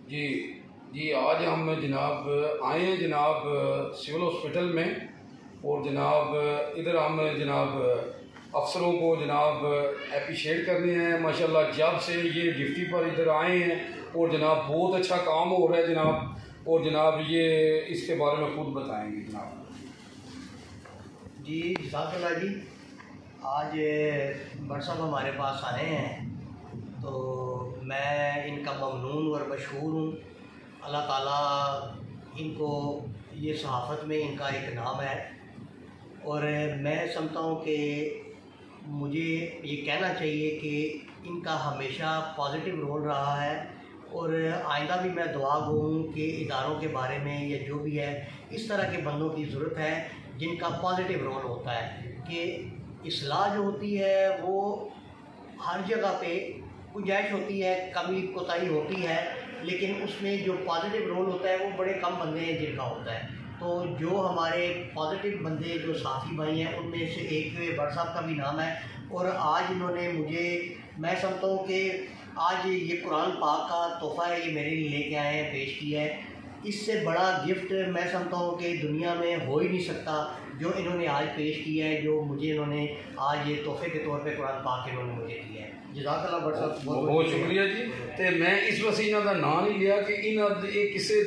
जी जी, आज हम जनाब आए हैं जनाब सिविल हॉस्पिटल में, और जनाब इधर हम जनाब अफसरों को जनाब अप्रिशिएट करने हैं। माशाल्लाह जब से ये गिफ्टी पर इधर आए हैं और जनाब बहुत अच्छा काम हो रहा है जनाब, और जनाब ये इसके बारे में खुद बताएंगे जनाब। जी जज़ाकल्लाह जी, आज भट्ट साहब हमारे पास आए हैं तो मैं इनका ममनून और मशहूर हूँ। अल्लाह ताला इनको ये सहाफ़त में इनका एक नाम है, और मैं समझता हूँ कि मुझे ये कहना चाहिए कि इनका हमेशा पॉजिटिव रोल रहा है, और आइंदा भी मैं दुआ गो हूँ कि इदारों के बारे में या जो भी है इस तरह के बंदों की ज़रूरत है जिनका पॉजिटिव रोल होता है कि इस्लाह जो होती है वो हर जगह पे गुंजाइश होती है, कमी कोताही होती है, लेकिन उसमें जो पॉजिटिव रोल होता है वो बड़े कम बंदे हैं जिनका होता है। तो जो हमारे पॉजिटिव बंदे जो साथी भाई हैं उनमें से एक भट्ट साहब का भी नाम है, और आज इन्होंने मुझे, मैं समझता हूँ कि आज ये कुरान पाक का तोहफ़ा है, ये मेरे लिए लेके आए हैं, पेश किया है। इससे बड़ा गिफ्ट मैं समझता हूँ कि दुनिया में हो ही नहीं सकता जो इन्होंने आज पेश किया है, जो मुझे इन्होंने आज ये तोहफे के तौर पे कुरान पाक इन्होंने मुझे दिया है। जज़ाकल्लाह भट्ट साहब, बहुत शुक्रिया जी। तो मैं इस वैसे इन्हों का नाम नहीं लिया कि इन्होंने ये किसी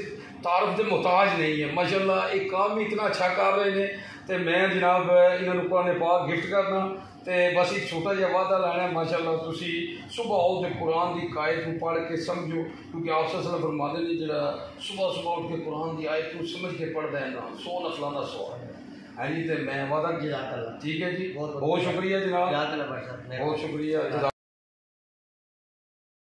तारफ के मुहताज नहीं है। माशाल्लाह एक काम भी इतना अच्छा कर रहे हैं, तो मैं जनाब इन्होंने कुरान पाक गिफ्ट करना तो बस एक छोटा जिहा वादा लाना है। माशाल्लाह तुसी सुबह आओ तो कुरान की आयत को पढ़ के समझो, क्योंकि आप सल्लल्लाहु फरमाते हैं जो सुबह सुबह उठ के कुरान की आयत को समझ के पढ़ता है ना 100 नफलों का सवाल है जी। तो मैं वादा किया। ठीक है जी, बहुत शुक्रिया जनाब, बहुत शुक्रिया।